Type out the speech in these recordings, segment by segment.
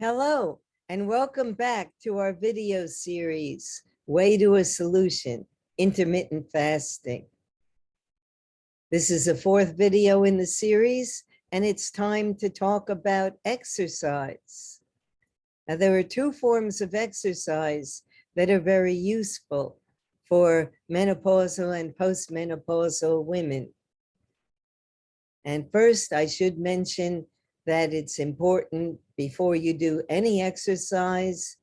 Hello, and welcome back to our video series, Way to a Solution, Intermittent Fasting. This is the fourth video in the series, and it's time to talk about exercise. Now, there are two forms of exercise that are very useful for menopausal and postmenopausal women. And first, I should mention that it's important before you do any exercise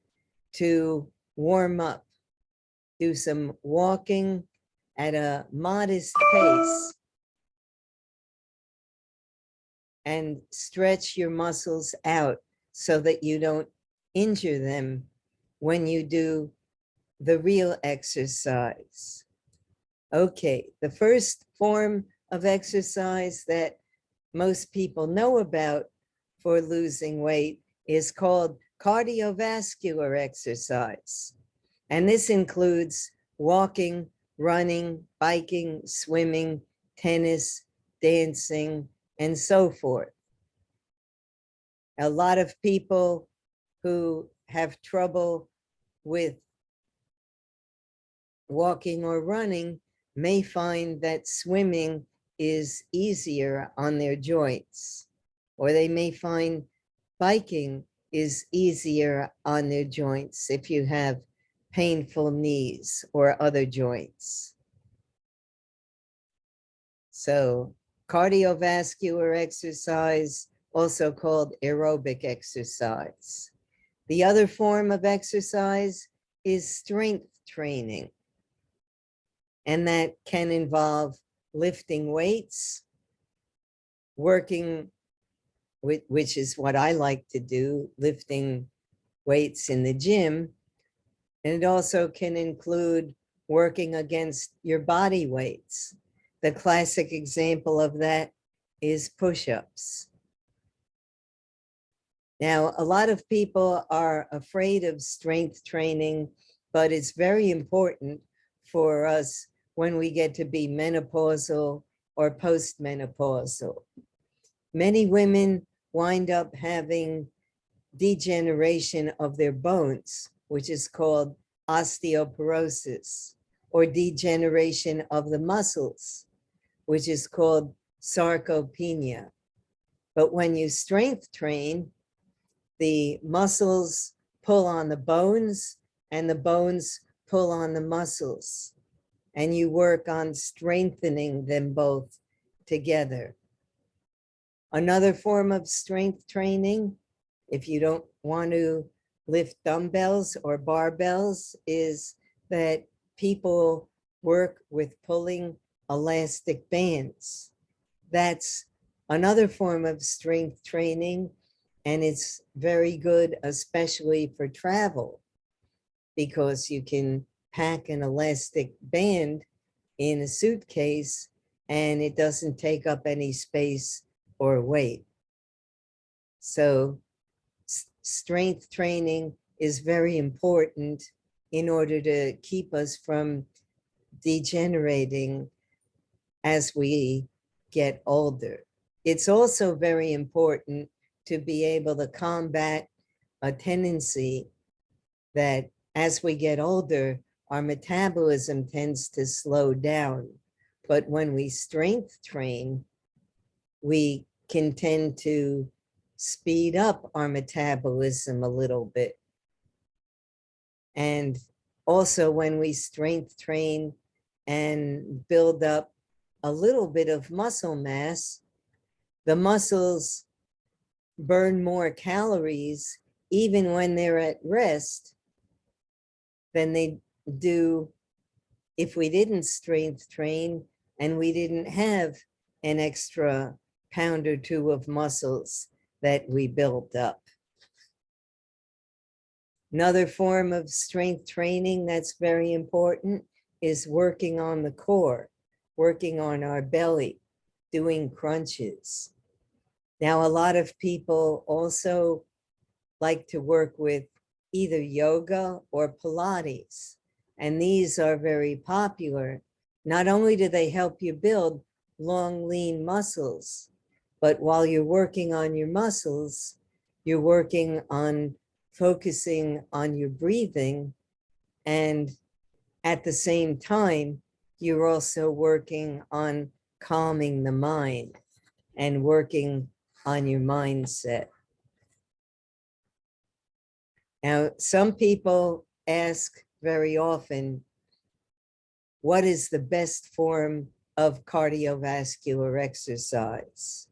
to warm up. Do some walking at a modest pace and stretch your muscles out so that you don't injure them when you do the real exercise. Okay, the first form of exercise that most people know about for losing weight is called cardiovascular exercise. And this includes walking, running, biking, swimming, tennis, dancing, and so forth. A lot of people who have trouble with walking or running may find that swimming is easier on their joints, or they may find biking is easier on their joints if you have painful knees or other joints. So cardiovascular exercise, also called aerobic exercise. The other form of exercise is strength training, and that can involve lifting weights, working, which is what I like to do, lifting weights in the gym. And it also can include working against your body weights. The classic example of that is push-ups. Now, a lot of people are afraid of strength training, but it's very important for us when we get to be menopausal or postmenopausal. Many women wind up having degeneration of their bones, which is called osteoporosis, or degeneration of the muscles, which is called sarcopenia. But when you strength train, the muscles pull on the bones and the bones pull on the muscles, and you work on strengthening them both together. Another form of strength training, if you don't want to lift dumbbells or barbells, is that people work with pulling elastic bands. That's another form of strength training, and it's very good, especially for travel, because you can pack an elastic band in a suitcase and it doesn't take up any space or weight. So strength training is very important in order to keep us from degenerating as we get older. It's also very important to be able to combat a tendency that as we get older, our metabolism tends to slow down. But when we strength train, we can tend to speed up our metabolism a little bit. And also when we strength train and build up a little bit of muscle mass, the muscles burn more calories even when they're at rest than they do if we didn't strength train and we didn't have an extra pound or two of muscles that we built up. Another form of strength training that's very important is working on the core, working on our belly, doing crunches. Now, a lot of people also like to work with either yoga or Pilates, and these are very popular. Not only do they help you build long, lean muscles, but while you're working on your muscles, you're working on focusing on your breathing, and at the same time, you're also working on calming the mind and working on your mindset. Now, some people ask very often, what is the best form of cardiovascular exercise?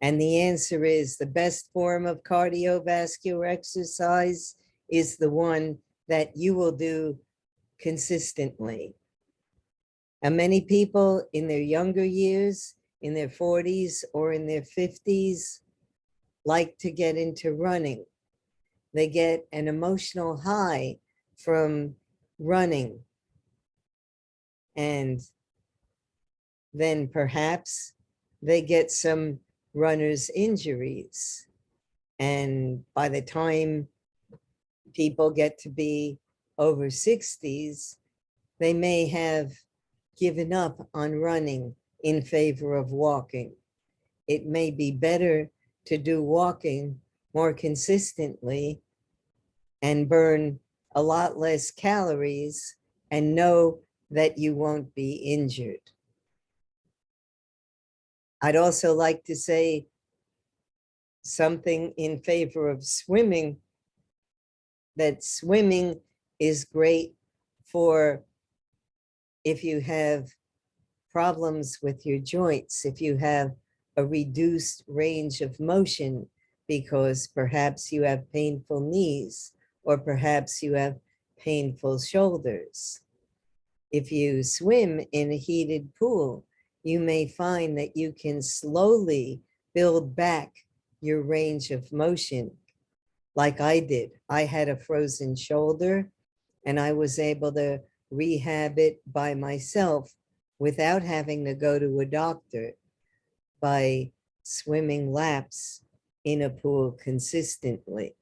And the answer is the best form of cardiovascular exercise is the one that you will do consistently. And many people in their younger years, in their 40s or in their 50s, like to get into running. They get an emotional high from running. And then perhaps they get some runner's injuries. And by the time people get to be over 60s, they may have given up on running in favor of walking. It may be better to do walking more consistently and burn a lot less calories and know that you won't be injured. I'd also like to say something in favor of swimming, that swimming is great for if you have problems with your joints, if you have a reduced range of motion because perhaps you have painful knees or perhaps you have painful shoulders. If you swim in a heated pool, you may find that you can slowly build back your range of motion like I did. I had a frozen shoulder and I was able to rehab it by myself without having to go to a doctor by swimming laps in a pool consistently.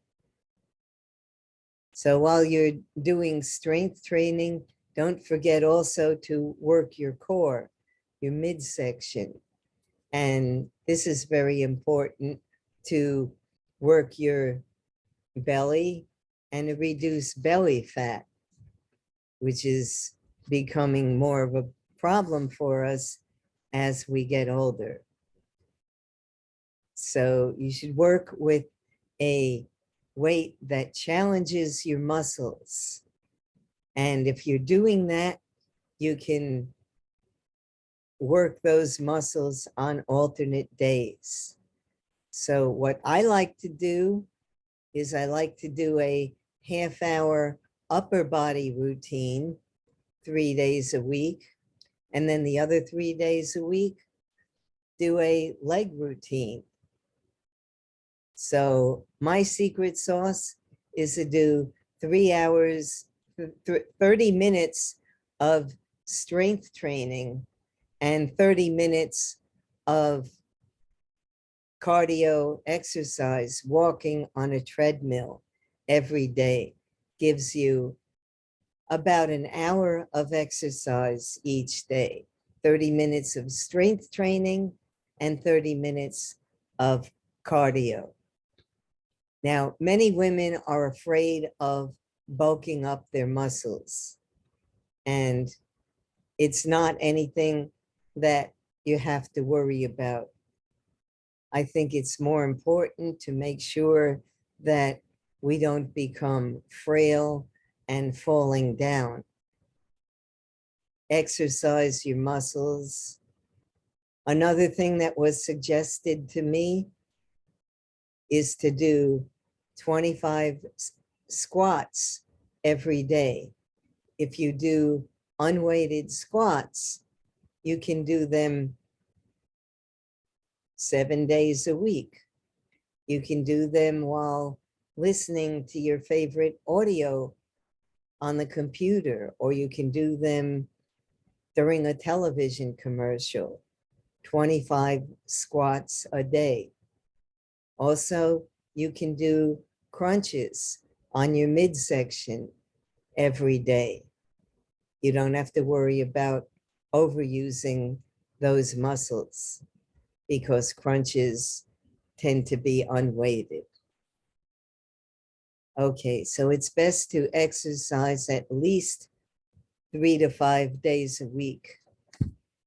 So while you're doing strength training, don't forget also to work your core, your midsection. And this is very important to work your belly and to reduce belly fat, which is becoming more of a problem for us as we get older. So you should work with a weight that challenges your muscles. And if you're doing that, you can work those muscles on alternate days. So what I like to do is I like to do a half-hour upper body routine 3 days a week. And then the other 3 days a week, do a leg routine. So my secret sauce is to do 3 hours, 30 minutes of strength training and 30 minutes of cardio exercise, walking on a treadmill every day. Gives you about an hour of exercise each day, 30 minutes of strength training and 30 minutes of cardio. Now, many women are afraid of bulking up their muscles, and it's not anything that you have to worry about. I think it's more important to make sure that we don't become frail and falling down. Exercise your muscles. Another thing that was suggested to me is to do 25 squats every day. If you do unweighted squats, you can do them 7 days a week. You can do them while listening to your favorite audio on the computer, or you can do them during a television commercial, 25 squats a day. Also, you can do crunches on your midsection every day. You don't have to worry about overusing those muscles because crunches tend to be unweighted. Okay, so it's best to exercise at least 3 to 5 days a week.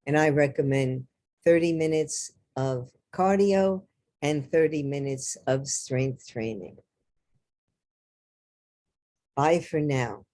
And I recommend 30 minutes of cardio and 30 minutes of strength training. Bye for now.